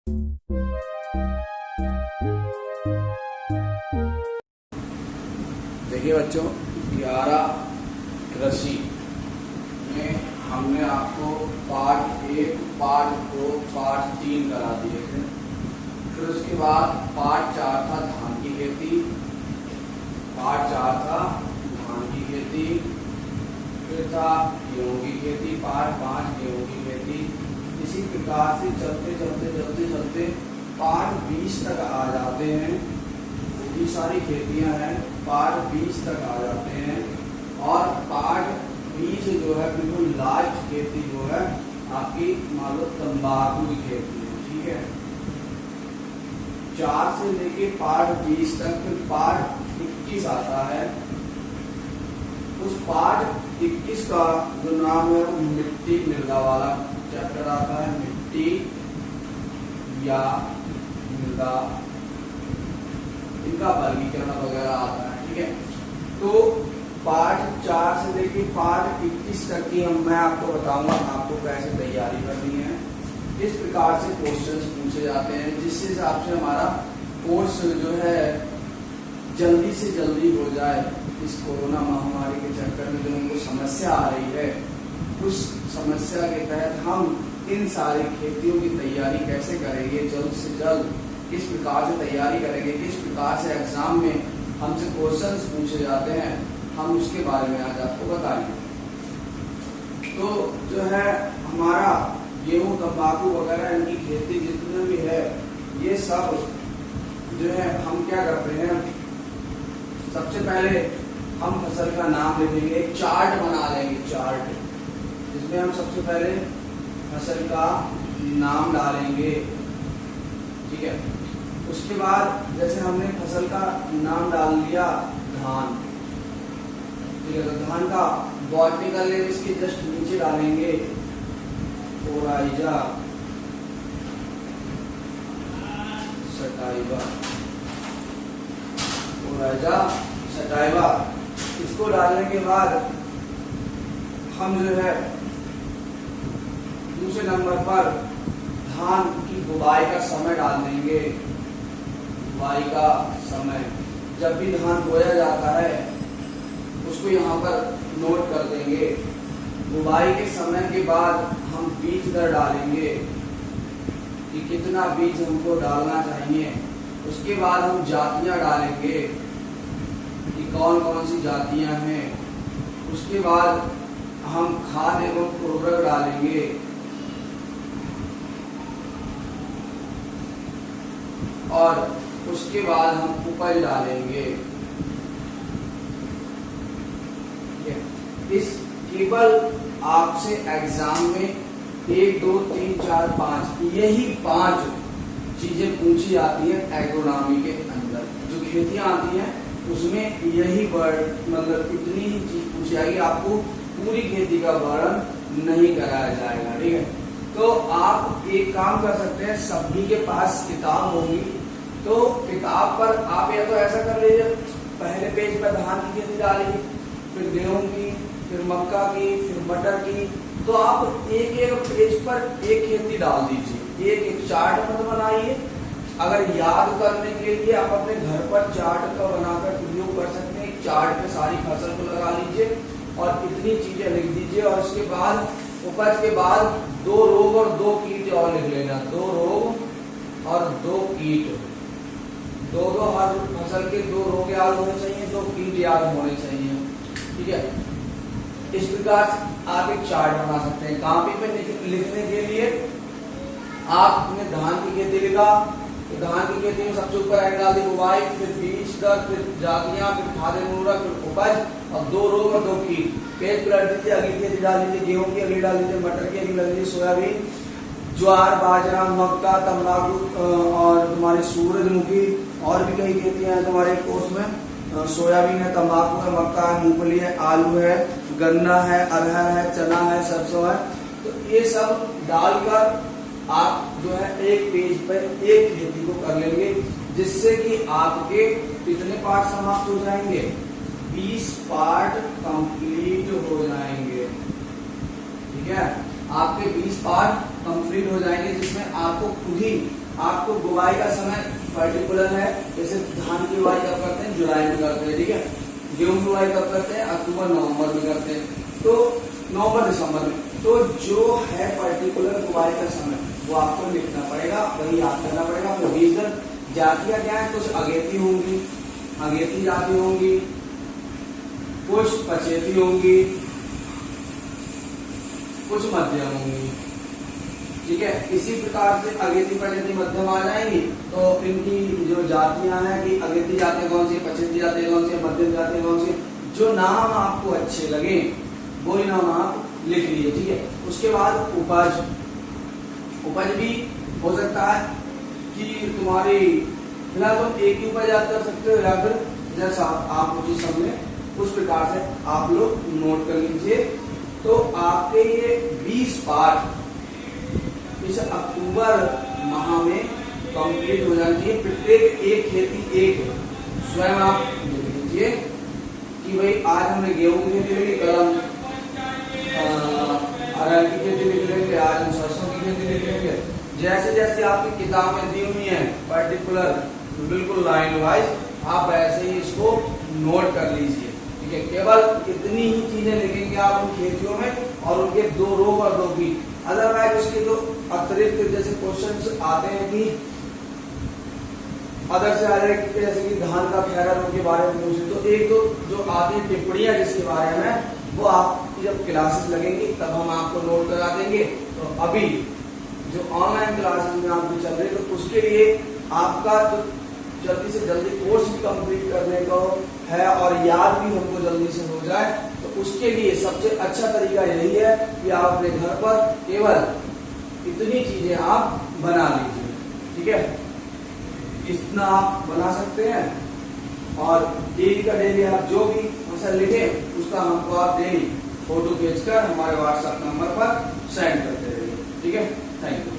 देखिए बच्चों, 11 कृषि में हमने आपको पार्ट 1, पार्ट 2, पार्ट 3 करा दिए थे। फिर उसके बाद पार्ट 4 था धान की खेती, पार्ट 4 था धान की खेती, फिर था गेहूं की खेती, पार्ट 5 गेहूं की खेती। इसी प्रकार से चलते चलते पार्ट 20 तक आ जाते हैं। ये सारी खेतियां हैं, पार्ट 20 तक आ जाते हैं। और पार्ट 20 जो है बिल्कुल लास्ट खेती जो है आपकी मान लो तंबाकू की खेती है। ठीक है, 4 से लेके पार्ट 20 तक। फिर पार्ट 21 आता है। उस पार्ट 21 का जो नाम है वो मिट्टी मृदा वाला चैप्टर आता है। मिट्टी या मृदा, इनका वर्गीकरण वगैरह आता है। ठीक है, तो पार्ट 4 से लेके पार्ट 21 तक की मैं आपको बताऊंगा आपको कैसे तैयारी करनी है। इस प्रकार से क्वेश्चंस पूछे जाते हैं, जिस हिसाब से हमारा कोर्स जो है जल्दी से जल्दी हो जाए। इस कोरोना महामारी के चक्कर में जो हमको समस्या आ रही है, उस समस्या के तहत हम इन सारी खेतियों की तैयारी कैसे करेंगे, जल्द से जल्द किस प्रकार से तैयारी करेंगे, किस प्रकार से एग्जाम में हमसे क्वेश्चंस पूछे जाते हैं, हम उसके बारे में आज आपको बताएंगे। तो जो है हमारा गेहूं, तंबाकू वगैरह इनकी खेती जितने भी है, ये सब जो है हम क्या करते हैं, सबसे पहले हम फसल का नाम लिखेंगे, एक चार्ट बना लेंगे। चार्ट जिसमें हम सबसे पहले फसल का नाम डालेंगे। ठीक है, उसके बाद जैसे हमने फसल का नाम डाल दिया धान, ठीक है, तो धान का बॉटनिकल नेम इसके जस्ट नीचे डालेंगे ओराइजा सटाइवा। ओराइजा सटाइवा इसको डालने के बाद हम जो है दूसरे नंबर पर धान की बुवाई का समय डाल देंगे। बुवाई का समय, जब भी धान बोया जाता है उसको यहाँ पर नोट कर देंगे। बुवाई के समय के बाद हम बीज दर डालेंगे कि कितना बीज हमको डालना चाहिए। उसके बाद हम जातियां डालेंगे कि कौन कौन सी जातियां हैं। उसके बाद हम खाद एवं उर्वरक डालेंगे। और उसके बाद हम उपज डालेंगे। इस केवल आपसे एग्जाम में 1, 2, 3, 4, 5 यही 5 चीजें पूछी जाती है। एग्रोनॉमी के अंदर जो खेतियां आती हैं उसमें यही वर्ड, मतलब इतनी ही चीज पूछी जाएगी। आपको पूरी खेती का वर्णन नहीं कराया जाएगा। ठीक है, तो आप एक काम कर सकते हैं, सभी के पास किताब होगी तो किताब पर आप या तो ऐसा कर लीजिए, पहले पेज पर धान की खेती डालिए, फिर गेहूं की, फिर मक्का की, फिर मटर की। तो आप एक एक पेज पर एक खेती डाल दीजिए, एक एक चार्ट मत बनाइए। अगर याद करने के लिए आप अपने घर पर चार्ट का बनाकर उपयोग कर सकते हैं। एक चार्ट पे सारी फसल को लगा लीजिए और इतनी चीजें लिख दीजिए। और उसके बाद उपज के बाद 2 रोग और 2 कीट और लिख लेना। 2 रोग और 2 कीट, दो हर फसल के 2 रोग याद होने चाहिए, 2 कीट याद होने चाहिए। ठीक है, इस प्रकार आप एक चार्ट बना सकते हैं। कॉपी पे लिखने के लिए आपने धान की खेती लिखा, तो धान की खेती में सबसे ऊपर ऐड डाल दी बुवाई, फिर बीज दर, फिर जातियां, फिर खाद उर्वरक, फिर उपज और 2 रोग और 2 कीट। पेज पलट दीजिए, अगली खेती डाल दीजिए, गेहूं की अगली डाल दीजिए, मटर की अगली डाल दीजिए, सोयाबीन, ज्वार, बाजरा, मक्का, तंबाकू और तुम्हारी सूरजमुखी और भी कई खेतियां हैं तुम्हारे कोर्स में। सोयाबीन है, तंबाकू है, मक्का है, मूंगफली है, आलू है, गन्ना है, अरहर है, चना है, सरसों है। तो ये सब डालकर आप जो है एक पेज पर एक खेती को कर लेंगे, जिससे कि आपके कितने पार्ट समाप्त हो जाएंगे, 20 पार्ट कंप्लीट हो जाएंगे। ठीक है, आपके 20 पार्ट कंप्लीट हो जाएंगे, जिसमें आपको खुद ही आपको बुआई का समय पर्टिकुलर है, जैसे धान की बुआई कब करते हैं, जुलाई में करते हैं, ठीक है। गेहूं की बुआई कब करते हैं, अक्टूबर नवंबर में करते हैं, तो नवंबर दिसंबर में। तो जो है पर्टिकुलर बुआई का समय वो आपको लिखना पड़ेगा, वही याद करना पड़ेगा। आपको बीज दर जातियां क्या है, कुछ अगेती होंगी, अगेती जाति होंगी, कुछ पचेती होंगी, कुछ मध्यम होंगी, ठीक है। इसी प्रकार से अगेती पचेती मध्यम आ जाएंगी, तो इनकी जो जातियां हैं कि अगेती जातियां कौन सी, पचेती जातियां कौन सी, मध्यम जातियां कौन सी, जो नाम आपको अच्छे लगे वही नाम आप लिख लीजिए, ठीक है। उसके बाद उपज, उपज भी हो सकता है कि तुम्हारी फिलहाल तुम एक ही उपज याद कर सकते हो, या फिर जैसा आप मुझे समझे उस प्रकार से आप लोग नोट कर लीजिए। तो आपके ये 20 पाठ इस अक्टूबर माह में कंप्लीट हो जानी चाहिए। प्रत्येक एक खेती एक स्वयं आप लिख लीजिए कि भाई आज हमने गेहूं की खेती लिखी, कल हम अरहर की खेती लिख लेंगे, आज हम सरसों की खेती लिख लेंगे। जैसे जैसे आपकी किताबें दी हुई हैं पर्टिकुलर बिल्कुल लाइन वाइज, आप ऐसे ही इसको नोट कर लीजिए, ठीक है। केवल इतनी ही चीजें लिखेंगे आप उन खेतियों में, और उनके 2 रो और 2 की। अदरवाइज उसके जो अतिरिक्त जैसे क्वेश्चंस आते हैं कि अदर से आ जाए, जैसे कि धान का खैरा रोग के बारे में पूछे, तो एक दो जो आती है टिप्पणियां जिसके बारे में, वो आपकी जब क्लासेस लगेंगी तब हम आपको नोट करा देंगे। तो अभी जो ऑनलाइन क्लासेस में आपकी चल रही है, तो उसके लिए आपका तो जल्दी से जल्दी कोर्स भी कंप्लीट करने को है और याद भी हमको जल्दी से हो जाए, तो उसके लिए सबसे अच्छा तरीका यही है कि आप अपने घर पर केवल इतनी चीजें आप बना लीजिए, ठीक है। इतना आप बना सकते हैं, और डेली का डेली आप जो भी फसल लिखे उसका हमको आप डेली फोटो खींचकर हमारे व्हाट्सएप नंबर पर सेंड करते रहिए, ठीक है। Thank you.